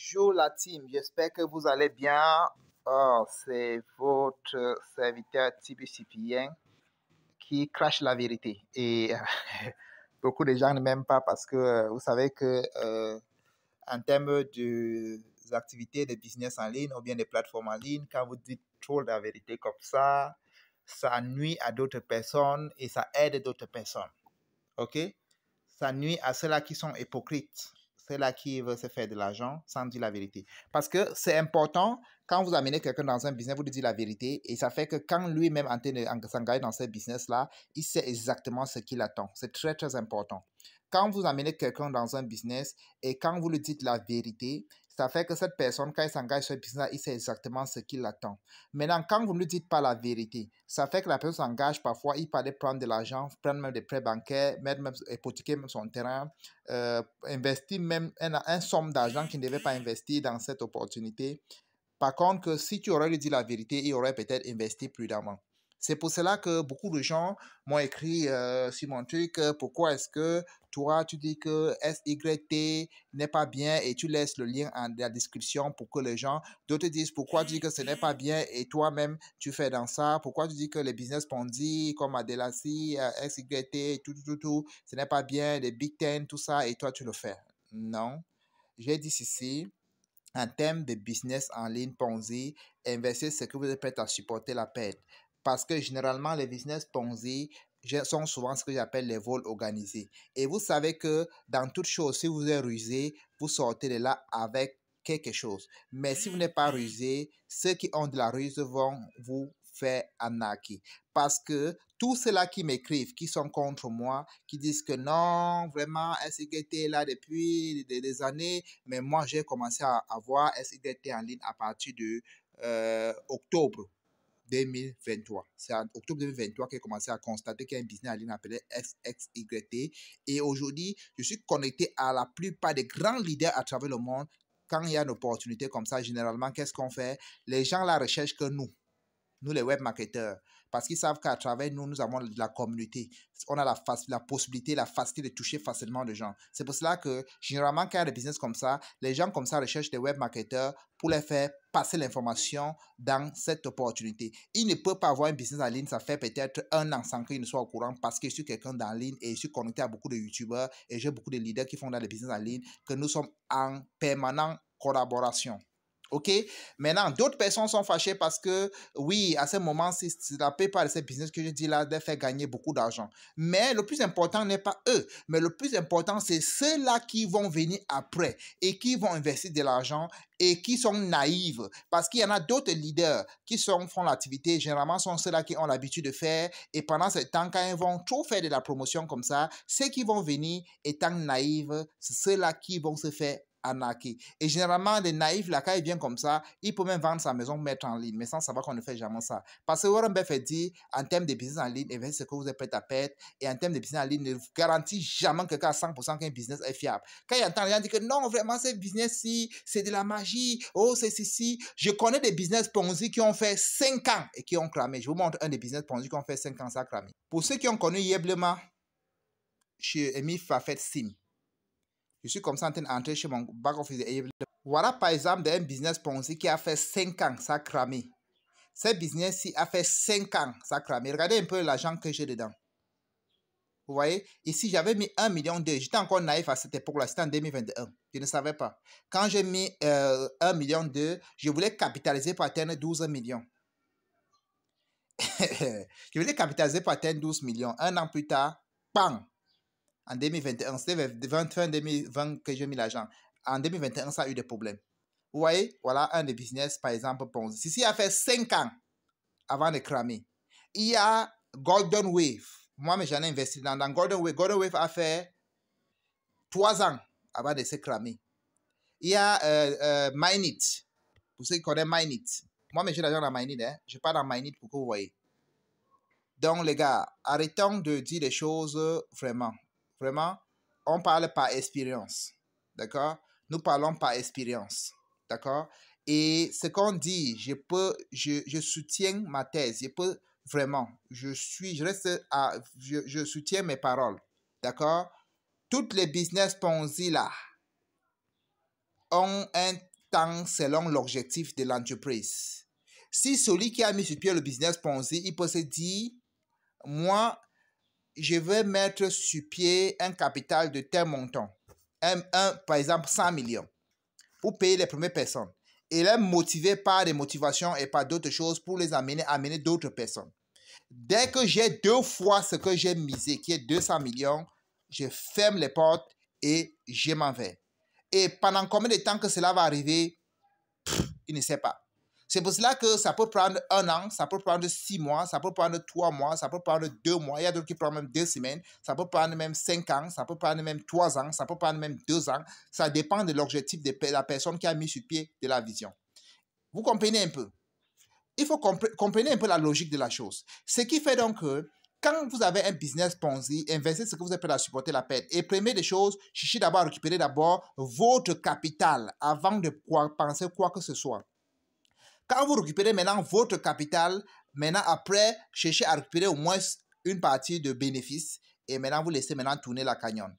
Bonjour la team, j'espère que vous allez bien. Oh, c'est votre serviteur Tibusipien qui crache la vérité. Et beaucoup de gens ne m'aiment pas parce que vous savez que en termes de activités de business en ligne ou bien des plateformes en ligne, quand vous dites trop la vérité comme ça nuit à d'autres personnes et ça aide d'autres personnes. OK? Ça nuit à ceux-là qui sont hypocrites, ceux-là qui veulent se faire de l'argent sans dire la vérité. Parce que c'est important, quand vous amenez quelqu'un dans un business, vous lui dites la vérité et ça fait que quand lui-même en train de s'engager dans ce business-là, il sait exactement ce qu'il attend. C'est très, très important. Quand vous amenez quelqu'un dans un business et quand vous lui dites la vérité, ça fait que cette personne, quand il s'engage sur ce business, il sait exactement ce qu'il attend. Maintenant, quand vous ne lui dites pas la vérité, ça fait que la personne s'engage parfois, il peut aller prendre de l'argent, prendre même des prêts bancaires, mettre même, hypothéquer même son terrain, investir même un somme d'argent qu'il ne devait pas investir dans cette opportunité. Par contre, que si tu aurais lui dit la vérité, il aurait peut-être investi prudemment. C'est pour cela que beaucoup de gens m'ont écrit sur mon truc, pourquoi est-ce que toi, tu dis que SYT n'est pas bien et tu laisses le lien en la description pour que les gens, d'autres disent pourquoi tu dis que ce n'est pas bien et toi-même, tu fais dans ça, pourquoi tu dis que les business Ponzi comme Adelasi, SYT, tout, ce n'est pas bien, les Big Ten, tout ça, et toi, tu le fais. Non, j'ai dit ceci. En termes de business en ligne Ponzi, investissez ce que vous êtes prêt à supporter la perte. Parce que généralement, les business Ponzi sont souvent ce que j'appelle les vols organisés. Et vous savez que dans toute chose, si vous êtes rusé, vous sortez de là avec quelque chose. Mais si vous n'êtes pas rusé, ceux qui ont de la ruse vont vous faire arnaquer. Parce que tous ceux-là qui m'écrivent, qui sont contre moi, qui disent que non, vraiment, SYT est là depuis des années, mais moi, j'ai commencé à avoir SYT en ligne à partir de octobre 2023. C'est en octobre 2023 que j'ai commencé à constater qu'il y a un business en ligne appelé SXYT. Et aujourd'hui, je suis connecté à la plupart des grands leaders à travers le monde. Quand il y a une opportunité comme ça, généralement, qu'est-ce qu'on fait? Les gens la recherchent que nous les web marketeurs, parce qu'ils savent qu'à travers nous, nous avons de la communauté. On a la possibilité, la facilité de toucher facilement les gens. C'est pour cela que, généralement, quand il y a des business comme ça, les gens comme ça recherchent des web marketeurs pour les faire passer l'information dans cette opportunité. Ils ne peuvent pas avoir un business en ligne, ça fait peut-être 1 an sans qu'ils ne soient au courant parce que je suis quelqu'un dans la ligne et je suis connecté à beaucoup de YouTubeurs et j'ai beaucoup de leaders qui font dans les business en ligne que nous sommes en permanente collaboration. OK? Maintenant, d'autres personnes sont fâchées parce que, oui, à ce moment, c'est la plupart de ces business que je dis là, de faire gagner beaucoup d'argent. Mais le plus important n'est pas eux. Mais le plus important, c'est ceux-là qui vont venir après et qui vont investir de l'argent et qui sont naïfs. Parce qu'il y en a d'autres leaders qui font l'activité, généralement, sont ceux-là qui ont l'habitude de faire. Et pendant ce temps, quand ils vont trop faire de la promotion comme ça, ceux qui vont venir étant naïfs, c'est ceux-là qui vont se faire arnaquer. Et généralement, les naïfs, là, quand ils viennent comme ça, ils peuvent même vendre sa maison, mettre en ligne, mais sans savoir qu'on ne fait jamais ça. Parce que Warren Buffett dit, en termes de business en ligne, investissez ce que vous êtes prêt à perdre. Et en termes de business en ligne, ne vous garantit jamais quelqu'un à 100% qu'un business est fiable. Quand il entend les gens dire que non, vraiment, ce business-ci, c'est de la magie, oh, c'est ceci. Je connais des business Ponzi qui ont fait 5 ans et qui ont cramé. Je vous montre un des business Ponzi qui ont fait 5 ans, ça a cramé. Pour ceux qui ont connu Yeblema, chez Emi Fafet Sim, je suis comme ça en train d'entrer chez mon back-office de voilà par exemple un business Ponzi qui a fait 5 ans, ça a cramé. Ce business-ci a fait 5 ans, ça a cramé. Regardez un peu l'argent que j'ai dedans. Vous voyez, ici j'avais mis 1,2 million. J'étais encore naïf à cette époque-là, c'était en 2021. Je ne savais pas. Quand j'ai mis 1,2 million, je voulais capitaliser pour atteindre 12 millions. Je voulais capitaliser pour atteindre 12 millions. Un an plus tard, bang! En 2021, c'était fin 2020 que j'ai mis l'argent. En 2021, ça a eu des problèmes. Vous voyez, voilà un des business, par exemple, Ponzi. Ceci a fait 5 ans avant de cramer. Il y a Golden Wave. Moi, j'en ai investi dans Golden Wave. Golden Wave a fait 3 ans avant de se cramer. Il y a Mineit. Pour ceux qui connaissent Mineit. Moi, j'ai l'argent dans Mineit. Hein. Je pars dans Mineit pour que vous voyez. Donc, les gars, arrêtons de dire des choses vraiment. Vraiment, on parle par expérience. D'accord? Nous parlons par expérience. D'accord? Et ce qu'on dit, je soutiens ma thèse. Je peux vraiment, je soutiens mes paroles. D'accord? Toutes les business Ponzi là ont temps selon l'objectif de l'entreprise. Si celui qui a mis sur pied le business Ponzi, il peut se dire, moi, je vais mettre sur pied un capital de tel montant, par exemple 100 millions, pour payer les premières personnes. Et les motiver par des motivations et par d'autres choses pour les amener d'autres personnes. Dès que j'ai 2 fois ce que j'ai misé, qui est 200 millions, je ferme les portes et je m'en vais. Et pendant combien de temps que cela va arriver, il ne sait pas. C'est pour cela que ça peut prendre 1 an, ça peut prendre 6 mois, ça peut prendre 3 mois, ça peut prendre 2 mois. Il y a d'autres qui prennent même 2 semaines, ça peut prendre même 5 ans, ça peut prendre même 3 ans, ça peut prendre même 2 ans. Ça dépend de l'objectif de la personne qui a mis sur pied de la vision. Vous comprenez un peu? Il faut comprendre un peu la logique de la chose. Ce qui fait donc que quand vous avez un business Ponzi, investissez ce que vous êtes prêt à supporter la perte. Et première des choses, cherchez d'abord à récupérer votre capital avant de penser quoi que ce soit. Quand vous récupérez maintenant votre capital, maintenant après, cherchez à récupérer au moins une partie de bénéfices et maintenant vous laissez maintenant tourner la cagnotte.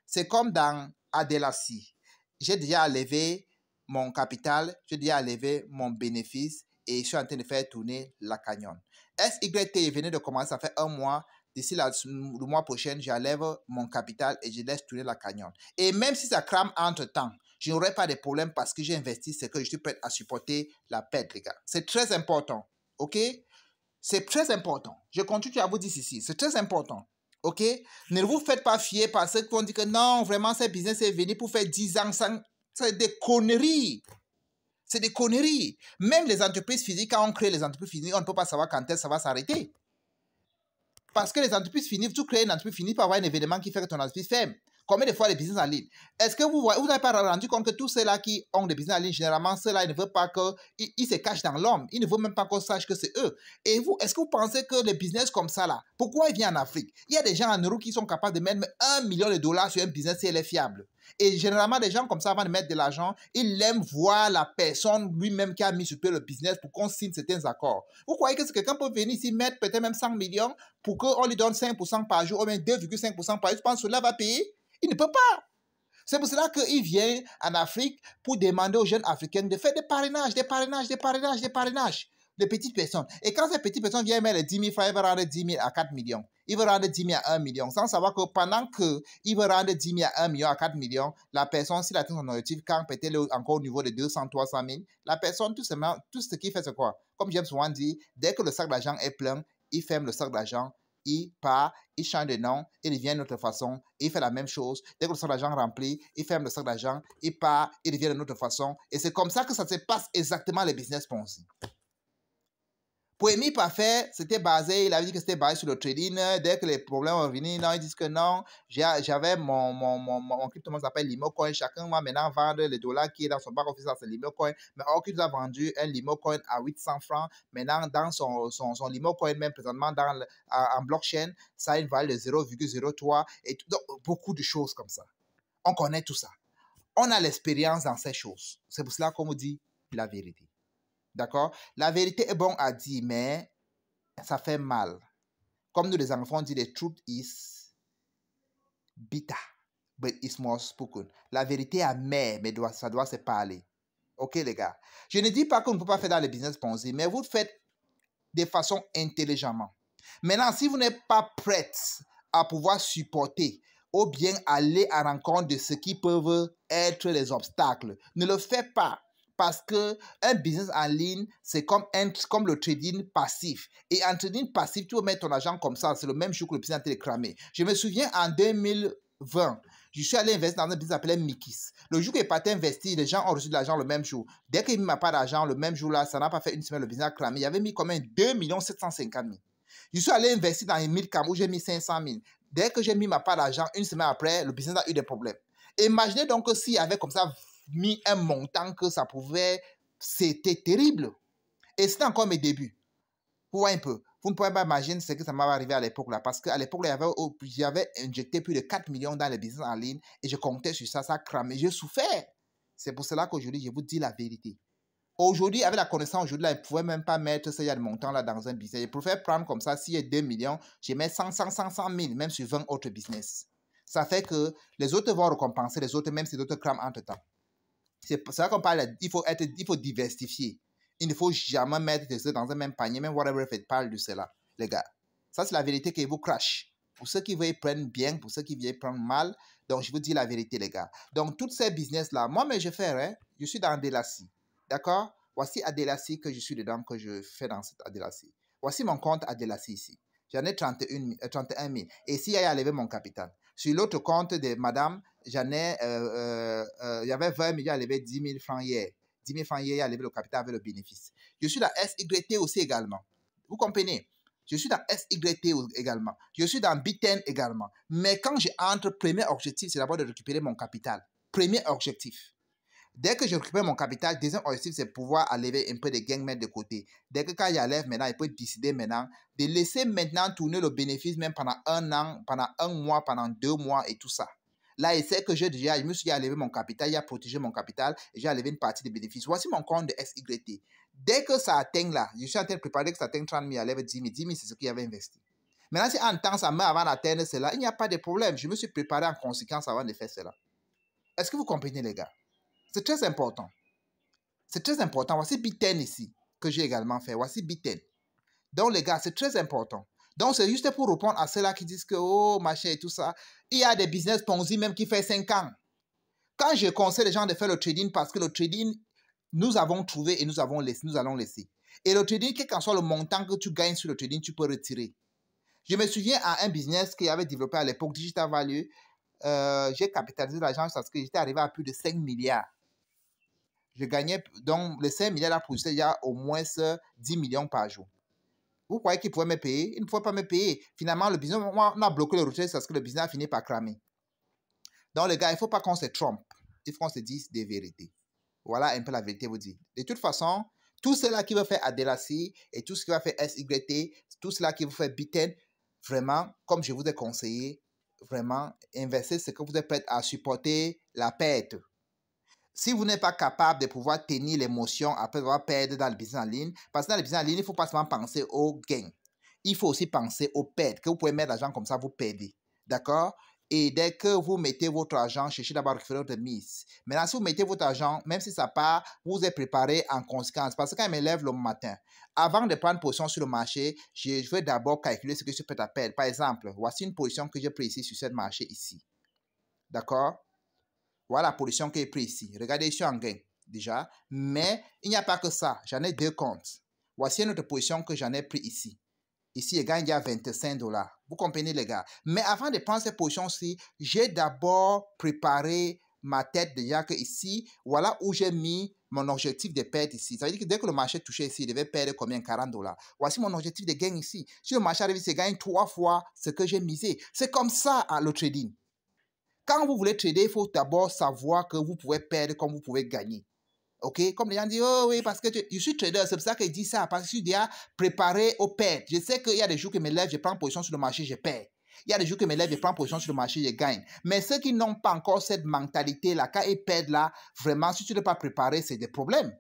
C'est comme dans Adelasi. J'ai déjà levé mon capital, j'ai déjà levé mon bénéfice et je suis en train de faire tourner la cagnotte. SYT venait de commencer, ça fait 1 mois. D'ici le mois prochain, j'enlève mon capital et je laisse tourner la cagnotte. Et même si ça crame entre-temps, je n'aurai pas de problème parce que j'ai investi ce que je suis prêt à supporter la perte, les gars. C'est très important, ok? C'est très important. Je continue à vous dire ceci, c'est très important, ok? Ne vous faites pas fier par ceux qui vont dire que non, vraiment, ce business est venu pour faire 10 ans sans... C'est des conneries. C'est des conneries. Même les entreprises physiques, quand on crée les entreprises physiques, on ne peut pas savoir quand ça va s'arrêter. Parce que les entreprises finissent, tu crées une entreprise, finit par avoir un événement qui fait que ton entreprise ferme. Combien de fois les business en ligne? Est-ce que vous n'avez pas rendu compte que tous ceux-là qui ont des business en ligne, généralement, ceux-là, ils ne veulent pas qu'ils se cachent dans l'ombre. Ils ne veulent même pas qu'on sache que c'est eux. Et vous, est-ce que vous pensez que les business comme ça, là, pourquoi ils viennent en Afrique? Il y a des gens en Europe qui sont capables de mettre $1 million sur un business si elle est fiable. Et généralement, des gens comme ça, avant de mettre de l'argent, ils aiment voir la personne lui-même qui a mis sur pied le business pour qu'on signe certains accords. Vous croyez que quelqu'un peut venir ici mettre peut-être même 100 millions pour qu'on lui donne 5% par jour ou même 2,5% par jour? Je pense que cela va payer? Il ne peut pas. C'est pour cela qu'il vient en Afrique pour demander aux jeunes Africains de faire des parrainages de petites personnes. Et quand ces petites personnes viennent mettre les 10 000 francs, ils vont rendre 10 000 à 4 millions. Ils vont rendre 10 000 à 1 million. Sans savoir que pendant qu'ils vont rendre 10 000 à 1 million, à 4 millions, la personne, s'il atteint son objectif, quand peut-être encore au niveau de 200, 300 000, la personne, tout ce qu'il fait, c'est quoi? Comme j'aime souvent dire, dès que le sac d'argent est plein, il ferme le sac d'argent, il part, il change de nom, il revient d'une autre façon, il fait la même chose. Dès que le sac d'argent rempli, il ferme le sac d'argent, il part, il revient d'une autre façon. Et c'est comme ça que ça se passe exactement les business Ponzi. Pour Amy Parfait, c'était basé, il avait dit que c'était basé sur le trading. Dès que les problèmes sont venus, non, ils disent que non. J'avais mon crypto s'appelle LimoCoin. Chacun va maintenant vendre les dollars qui est dans son back office, c'est LimoCoin. Mais Oculus a vendu un LimoCoin à 800 francs. Maintenant, dans son LimoCoin, même présentement en blockchain, ça a une valeur de 0,03. Et donc, beaucoup de choses comme ça. On connaît tout ça. On a l'expérience dans ces choses. C'est pour cela qu'on vous dit la vérité. D'accord? La vérité est bon à dire, mais ça fait mal. Comme nous les enfants disent, the truth is bitter, but it's more spoken. La vérité est amère, mais ça doit se parler. Ok, les gars? Je ne dis pas qu'on ne peut pas faire dans le business Ponzi, mais vous le faites de façon intelligemment. Maintenant, si vous n'êtes pas prête à pouvoir supporter ou bien aller à rencontre de ce qui peuvent être les obstacles, ne le faites pas. Parce qu'un business en ligne, c'est comme le trading passif. Et en trading passif, tu veux mettre ton argent comme ça, c'est le même jour que le business est cramé. Je me souviens en 2020, je suis allé investir dans un business appelé Mikis. Le jour que j'ai parti investir, les gens ont reçu de l'argent le même jour. Dès que j'ai mis ma part d'argent le même jour-là, ça n'a pas fait une semaine, le business a cramé. Il y avait mis comme 2 750 000. Je suis allé investir dans un 1000 cam où j'ai mis 500 000. Dès que j'ai mis ma part d'argent, une semaine après, le business a eu des problèmes. Imaginez donc que s'il y avait comme ça mis un montant que ça pouvait, c'était terrible. Et c'était encore mes débuts. Vous voyez un peu. Vous ne pouvez pas imaginer ce que ça m'avait arrivé à l'époque là. Parce qu'à l'époque, j'avais injecté plus de 4 millions dans les business en ligne et je comptais sur ça, ça a cramé. J'ai souffert. C'est pour cela qu'aujourd'hui, je vous dis la vérité. Aujourd'hui, avec la connaissance, aujourd'hui, là, je ne pouvais même pas mettre ce montant là dans un business. Je préfère prendre comme ça, s'il y a 2 millions, je mets 100 000, même sur 20 autres business. Ça fait que les autres vont récompenser les autres, même si les autres crament entre-temps. C'est ça qu'on parle, il faut diversifier. Il ne faut jamais mettre des œufs dans un même panier, même Warren Buffett parle de cela, les gars. Ça, c'est la vérité qui vous crash. Pour ceux qui veulent prendre bien, pour ceux qui veulent prendre mal, donc je vous dis la vérité, les gars. Donc, toutes ces business-là, moi, mais je fais, hein, je suis dans Adelassi, d'accord? Voici Adelassi que je suis dedans, que je fais dans cette Adelassi. Voici mon compte Adelassi ici. J'en ai 31 000. Et ici, il y a levé mon capital. Sur l'autre compte de madame, j'en ai, il y avait 20 000, il y a levé 10 000 francs hier. 10 000 francs hier, il y a levé le capital avec le bénéfice. Je suis dans SYT aussi également. Vous comprenez? Je suis dans SYT également. Je suis dans B10 également. Mais quand j'entre, premier objectif, c'est d'abord de récupérer mon capital. Premier objectif. Dès que je récupère mon capital, deuxième objectif, c'est pouvoir enlever un peu de gains, mettre de côté. Dès que quand il enlève maintenant, il peut décider maintenant de laisser maintenant tourner le bénéfice même pendant un an, pendant un mois, pendant 2 mois et tout ça. Là, il sait que je me suis enlevé mon capital, il a protégé mon capital et j'ai enlevé une partie des bénéfices. Voici mon compte de SYT. Dès que ça atteint là, je suis en train de préparer que ça atteigne 30 000, il enlève 10 000. 10 000, c'est ce qu'il avait investi. Maintenant, si en temps ça met avant d'atteindre cela, il n'y a pas de problème. Je me suis préparé en conséquence avant de faire cela. Est-ce que vous comprenez, les gars? C'est très important. C'est très important. Voici B10 ici, que j'ai également fait. Voici B10. Donc, les gars, c'est très important. Donc, c'est juste pour répondre à ceux-là qui disent que, oh, machin et tout ça. Il y a des business Ponzi même qui fait 5 ans. Quand je conseille les gens de faire le trading, parce que le trading, nous avons trouvé et nous allons laisser. Et le trading, quel qu'en soit le montant que tu gagnes sur le trading, tu peux retirer. Je me souviens à un business qu'il avait développé à l'époque, Digital Value. J'ai capitalisé l'argent parce que j'étais arrivé à plus de 5 milliards. Je gagnais, donc les 5 milliards là, pour ça, il y a au moins 10 millions par jour. Vous croyez qu'ils pouvaient me payer? Ils ne pouvaient pas me payer. Finalement, le business, on a bloqué le retrait parce que le business a fini par cramer. Donc, les gars, il ne faut pas qu'on se trompe. Il faut qu'on se dise des vérités. Voilà un peu la vérité, vous dit. De toute façon, tout cela qui va faire Adelassi et tout ce qui va faire SYT, tout cela qui va faire B10, vraiment, comme je vous ai conseillé, vraiment, investissez ce que vous êtes prêt à supporter la perte. Si vous n'êtes pas capable de pouvoir tenir l'émotion après avoir perdu dans le business en ligne, parce que dans le business en ligne, il ne faut pas seulement penser au gain. Il faut aussi penser aux pertes, que vous pouvez mettre l'argent comme ça, vous perdez. D'accord? Et dès que vous mettez votre argent, cherchez d'abord à récupérer votre mise. Maintenant, si vous mettez votre argent, même si ça part, vous êtes préparé en conséquence. Parce que quand je me lève le matin, avant de prendre position sur le marché, je vais d'abord calculer ce que je peux perdre. Par exemple, voici une position que j'ai prise ici sur ce marché ici. D'accord? Voilà la position que j'ai prise ici. Regardez, je suis en gain déjà. Mais il n'y a pas que ça. J'en ai 2 comptes. Voici une autre position que j'en ai pris ici. Ici, je gagne déjà 25 $. Vous comprenez, les gars? Mais avant de prendre cette position-ci, j'ai d'abord préparé ma tête déjà que ici, voilà où j'ai mis mon objectif de perte ici. Ça veut dire que dès que le marché touchait ici, il devait perdre combien? 40 $. Voici mon objectif de gain ici. Si le marché arrive ici, je gagne 3 fois ce que j'ai misé. C'est comme ça le trading. Quand vous voulez trader, il faut d'abord savoir que vous pouvez perdre comme vous pouvez gagner. OK? Comme les gens disent, oh oui, parce que je suis trader, c'est pour ça qu'ils disent ça, parce que je suis déjà préparé aux pertes. Je sais qu'il y a des jours que je me lève, je prends position sur le marché, je perds. Il y a des jours que je me lève, je prends position sur le marché, je gagne. Mais ceux qui n'ont pas encore cette mentalité-là, quand ils perdent là, vraiment, si tu n'es pas préparé, c'est des problèmes.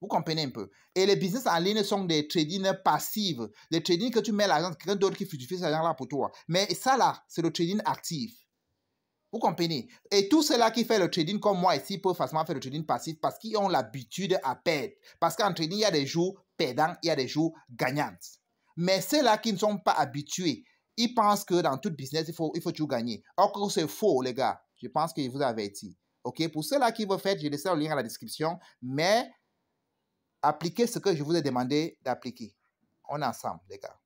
Vous comprenez un peu? Et les business en ligne sont des trading passifs. Les trading que tu mets l'argent, quelqu'un d'autre qui fait cet argent là pour toi. Mais ça là, c'est le trading actif. Vous comprenez? Et tout cela qui fait le trading comme moi ici peuvent facilement faire le trading passif parce qu'ils ont l'habitude à perdre. Parce qu'en trading, il y a des jours perdants, il y a des jours gagnants. Mais ceux-là qui ne sont pas habitués, ils pensent que dans tout business, il faut toujours gagner. Or que c'est faux, les gars. Je pense que je vous ai averti. OK? Pour ceux-là qui veulent faire, je laisserai le lien dans la description. Mais appliquez ce que je vous ai demandé d'appliquer. On est ensemble, les gars.